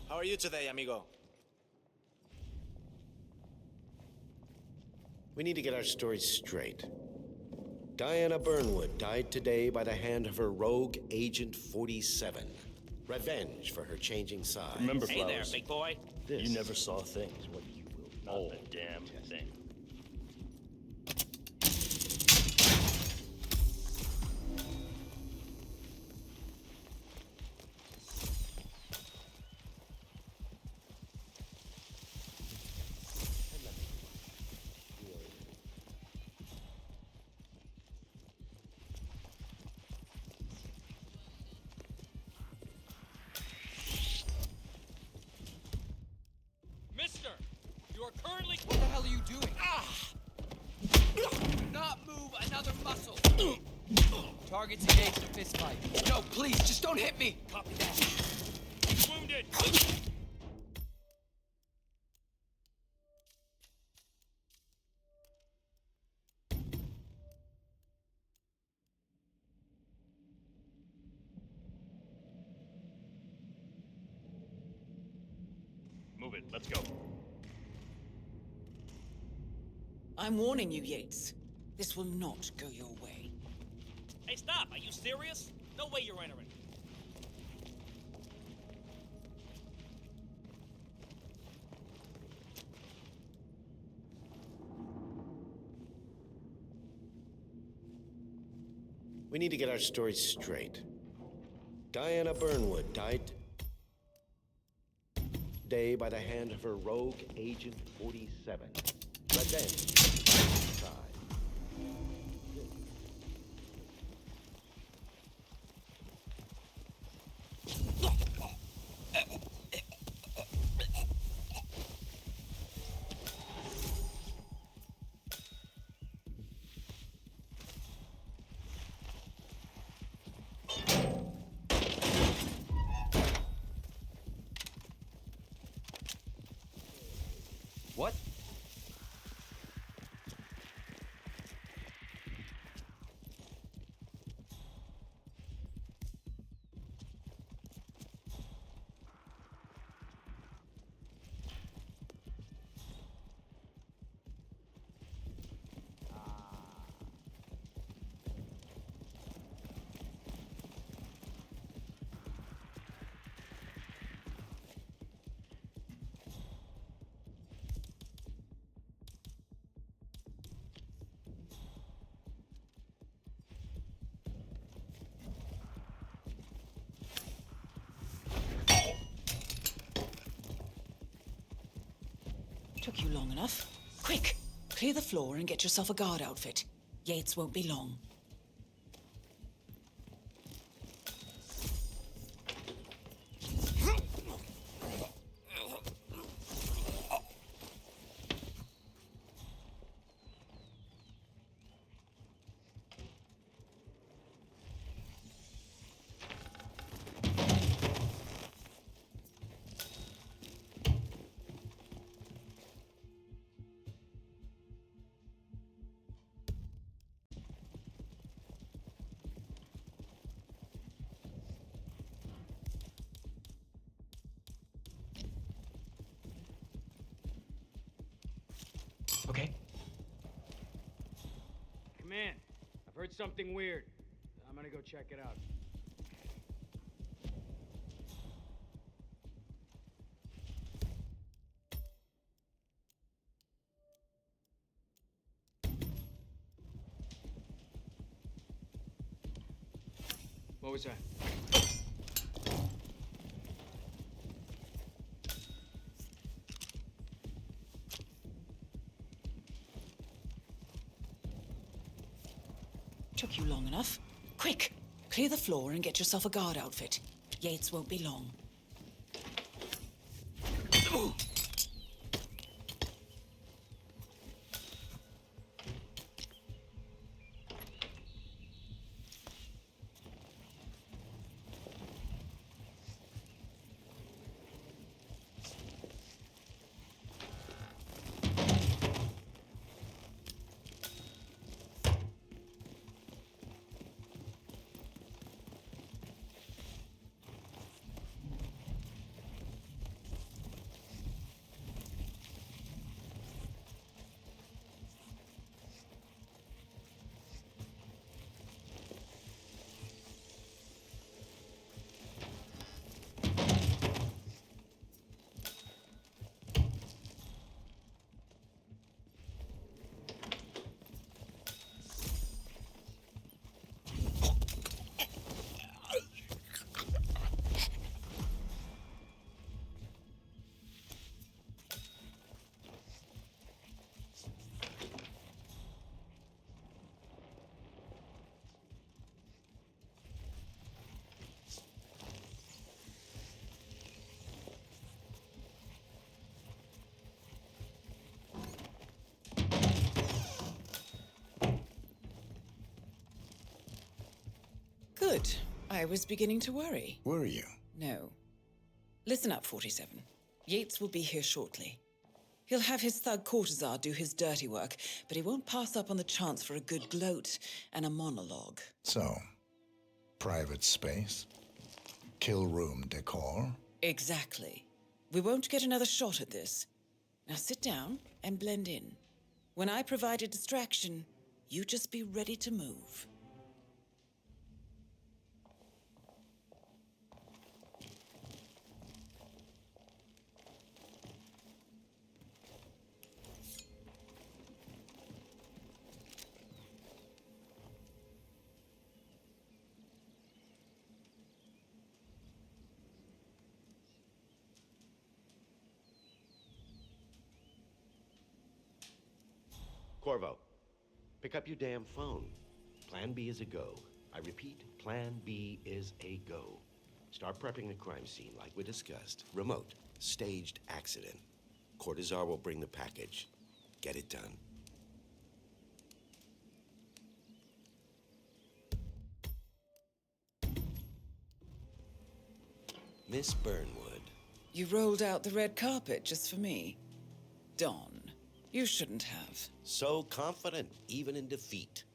How are you today, amigo? We need to get our stories straight. Diana Burnwood died today by the hand of her rogue Agent 47. Revenge for her changing side. Remember, Hey there, Flowers, big boy. you never saw things what you will not a damn thing. Mister, you are currently... What the hell are you doing? Do not move another muscle. Target's engaged in fist fight. No, please, just don't hit me. Copy that. He's wounded. Move it. Let's go. I'm warning you, Yates. This will not go your way. Hey, stop! Are you serious? No way you're entering. We need to get our stories straight. Diana Burnwood died today by the hand of her rogue Agent 47. Revenge. Side. What? Took you long enough. Quick! Clear the floor and get yourself a guard outfit. Yates won't be long. Okay. Command, I've heard something weird. I'm gonna go check it out. What was that? Took you long enough. Quick! Clear the floor and get yourself a guard outfit. Yates won't be long. Good. I was beginning to worry. Were you? No. Listen up, 47. Yates will be here shortly. He'll have his thug Cortazar do his dirty work, but he won't pass up on the chance for a good gloat and a monologue. So, private space? Kill room decor? Exactly. We won't get another shot at this. Now sit down and blend in. When I provide a distraction, you just be ready to move. Corvo, pick up your damn phone. Plan B is a go. I repeat, Plan B is a go. Start prepping the crime scene like we discussed. Remote, staged accident. Cortazar will bring the package. Get it done. Miss Burnwood. You rolled out the red carpet just for me. Don, you shouldn't have. So confident, even in defeat.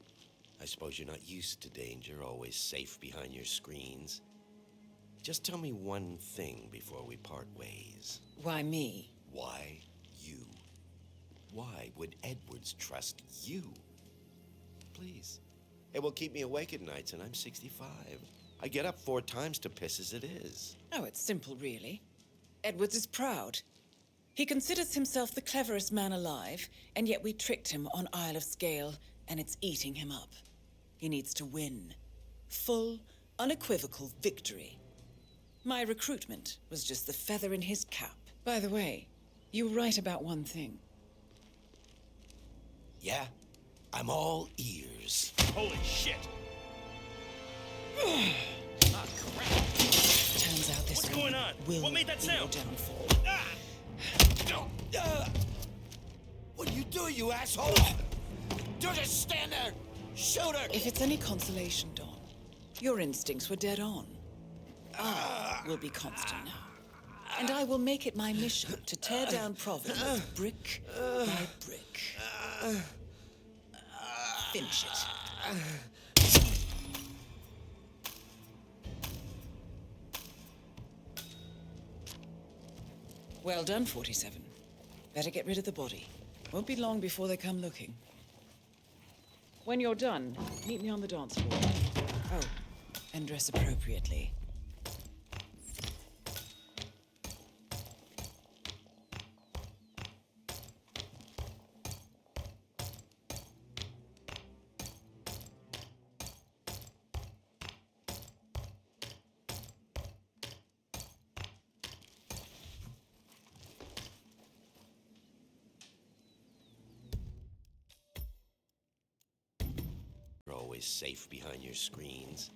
I suppose you're not used to danger, always safe behind your screens. Just tell me one thing before we part ways. Why me? Why you? Why would Edwards trust you? Please. It will keep me awake at nights, and I'm 65. I get up 4 times to piss as it is. Oh, it's simple, really. Edwards is proud. He considers himself the cleverest man alive, and yet we tricked him on Isle of Scale, and it's eating him up. He needs to win. Full, unequivocal victory. My recruitment was just the feather in his cap. By the way, You were right about one thing. Yeah? I'm all ears. Holy shit! Turns out this What's going on? will What made that be your sound? downfall. What are you doing, you asshole? Don't just stand there! Shoot her! If it's any consolation, Dawn, your instincts were dead on. I will be constant now. And I will make it my mission to tear down Providence brick by brick. Finish it. Well done, 47. Better get rid of the body. Won't be long before they come looking. When you're done, meet me on the dance floor. Oh, and dress appropriately. You're always safe behind your screens.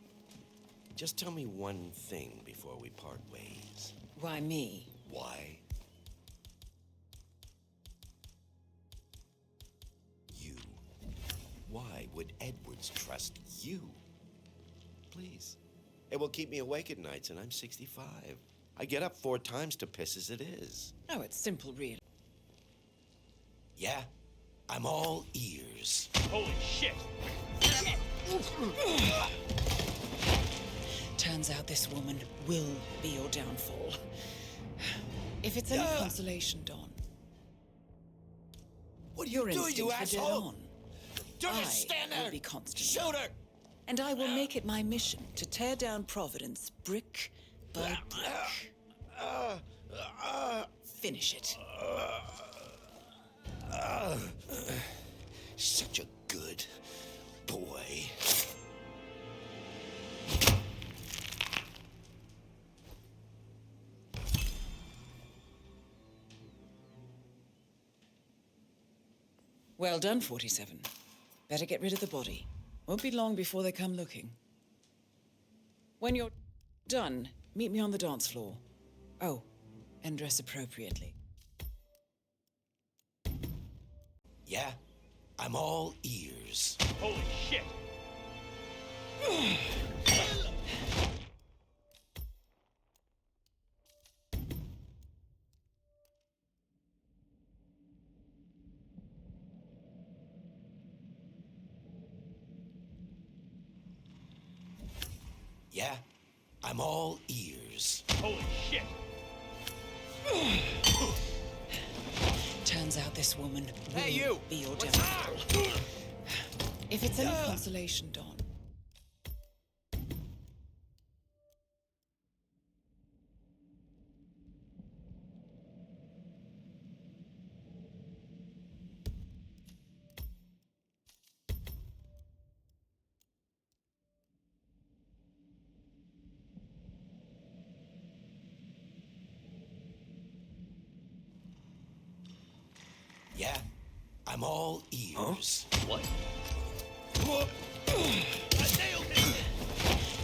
Just tell me one thing before we part ways. Why me? Why? You. Why would Edwards trust you? Please. It will keep me awake at nights, and I'm 65. I get up 4 times to piss as it is. Oh, it's simple, really. Yeah? I'm all ears. Holy shit! Turns out this woman will be your downfall. If it's any consolation, Dawn. What are your you doing, you instincts were dead asshole? on. Don't I just stand there! will be constant. Shoot her! And I will make it my mission to tear down Providence brick by brick. Finish it. Such a good boy. Well done, 47. Better get rid of the body. Won't be long before they come looking. When you're done, meet me on the dance floor. Oh, and dress appropriately. Yeah? I'm all ears. Holy shit! Yeah? I'm all ears. Holy shit! Turns out this woman will Hey, you! be your What's downfall. If it's any consolation, Dawn. Yeah? I'm all ears. What?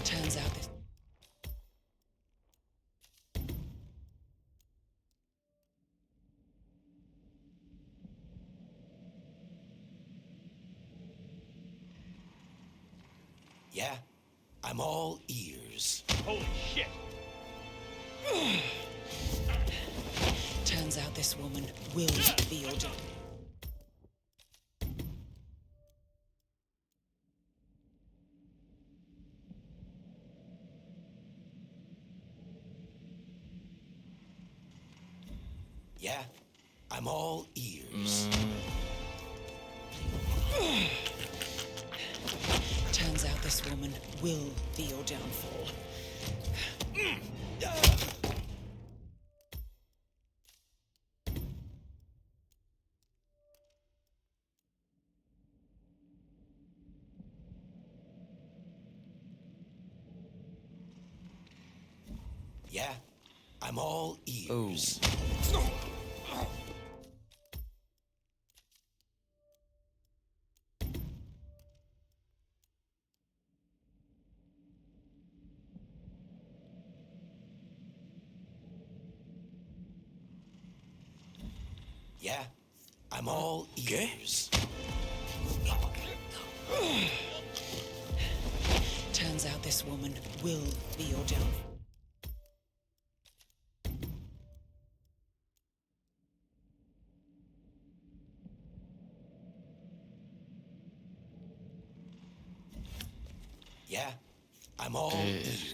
Turns out this... Yeah? I'm all ears. Holy shit! Turns out this woman will be your downfall. Yeah? I'm all ears. Turns out this woman will be your downfall. Yeah? I'm all ears. Yeah, I'm all ears. Turns out this woman will be your downfall. Yeah, I'm all ears.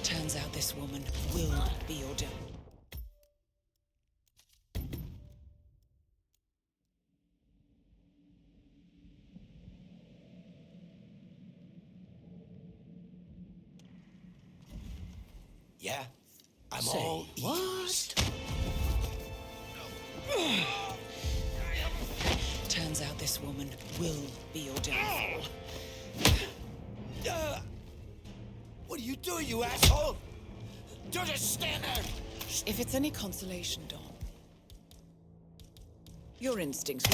Turns out this woman will be your downfall. Yeah, I'm all ears. Turns out this woman will be your downfall. What are you doing, you asshole? Don't just stand there! If it's any consolation, Don, your instincts.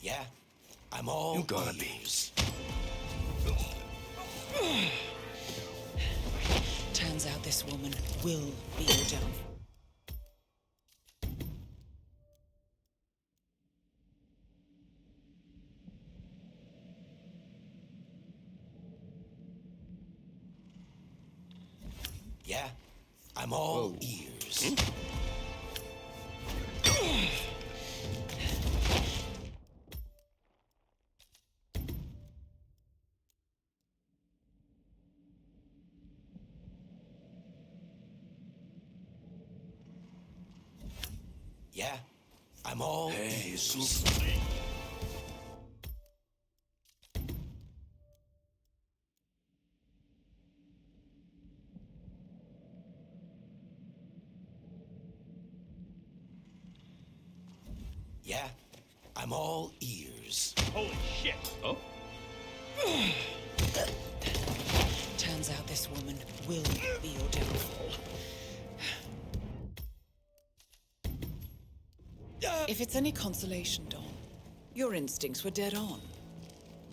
Yeah, I'm all You gotta ears. Turns out this woman will be your downfall. Yeah, I'm all ears. Yeah, I'm all ears. Yeah, I'm all ears. Holy shit! Oh? Turns out this woman will be your downfall. If it's any consolation, Dawn, your instincts were dead on.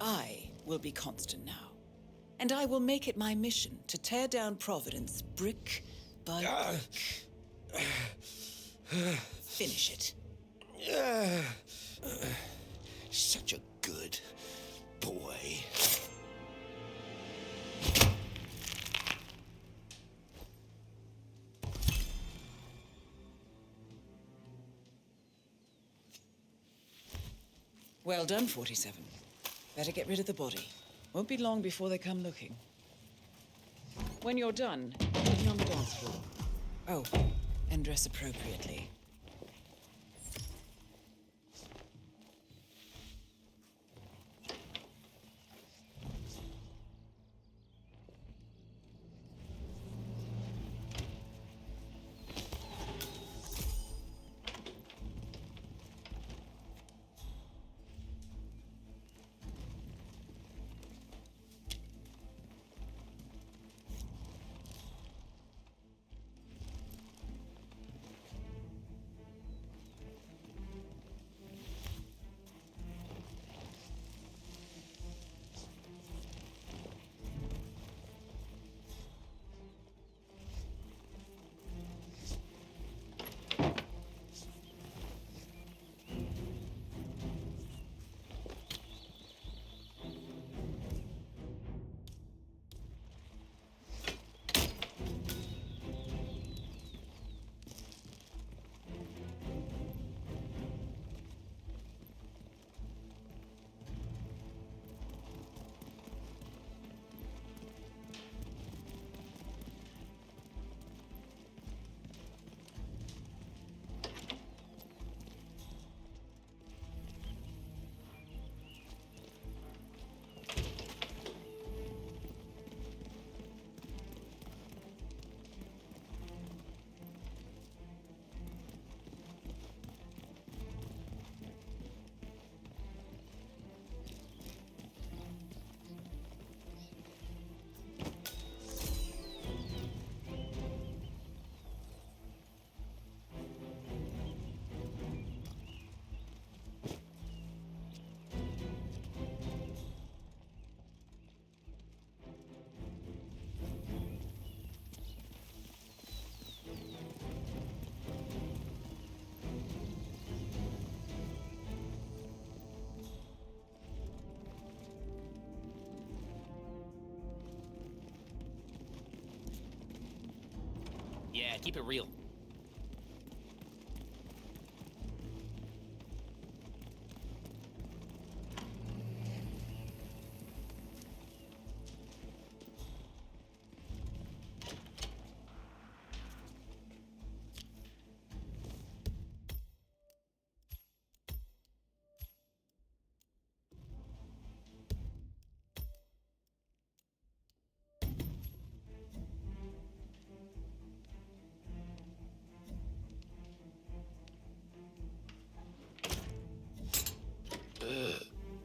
I will be constant now. And I will make it my mission to tear down Providence brick by brick. Finish it. Such a good boy. Well done, 47. Better get rid of the body. Won't be long before they come looking. When you're done, meet me on the dance floor. Oh, and dress appropriately. Yeah, keep it real.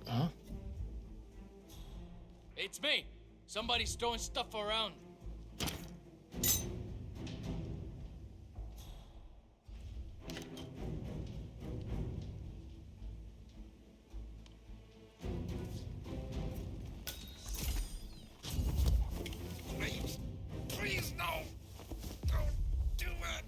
Huh? It's me. Somebody's throwing stuff around. Please, please, no. Don't do it.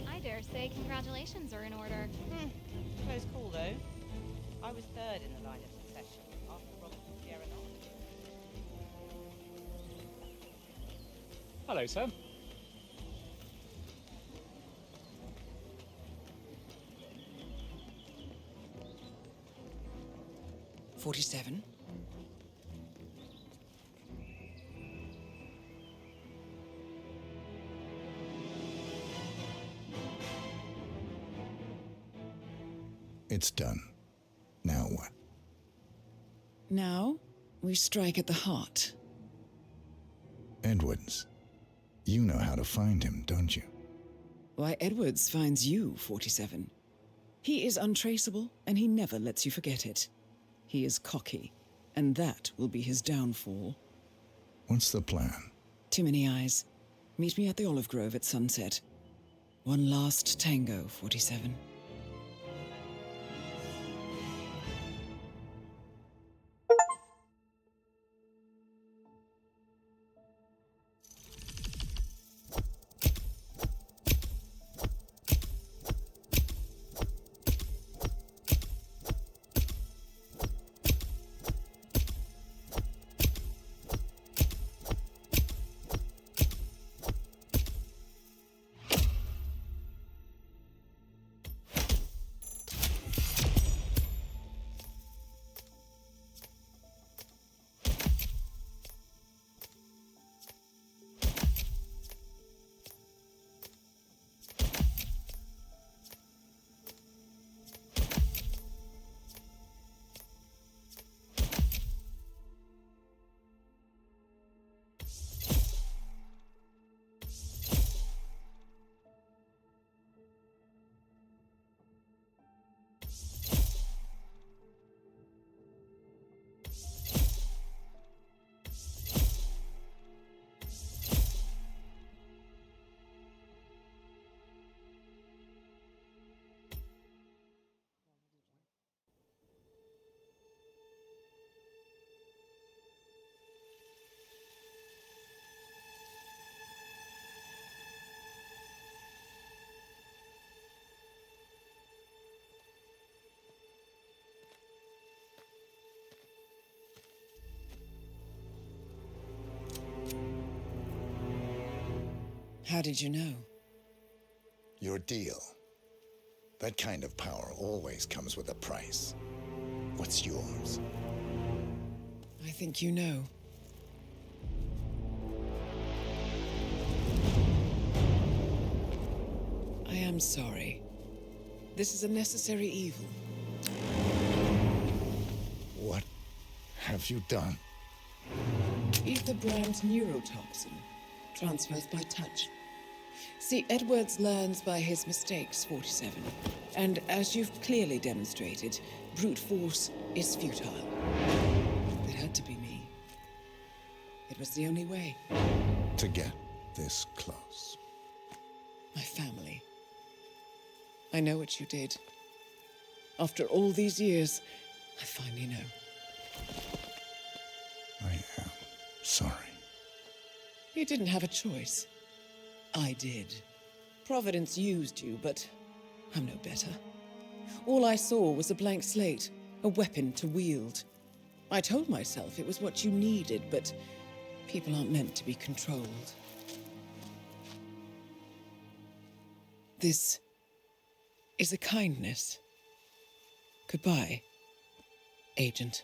I dare say congratulations are in order. Close call, though. I was third in the line of succession after Robert Sierra. Hello, sir. "47? It's done. Now what? Now, we strike at the heart. Edwards. You know how to find him, don't you? Why, Edwards finds you, 47. He is untraceable, and he never lets you forget it. He is cocky, and that will be his downfall. What's the plan? Too many eyes. Meet me at the Olive Grove at sunset. One last tango, 47. How did you know? Your deal. That kind of power always comes with a price. What's yours? I think you know. I am sorry. This is a necessary evil. What have you done? Ether brand neurotoxin transfers by touch. See, Edwards learns by his mistakes, 47. And as you've clearly demonstrated, brute force is futile. It had to be me. It was the only way. To get this close. My family. I know what you did. After all these years, I finally know. I am sorry. You didn't have a choice. I did. Providence used you, but I'm no better. All I saw was a blank slate, a weapon to wield. I told myself it was what you needed, but people aren't meant to be controlled. This is a kindness. Goodbye, Agent.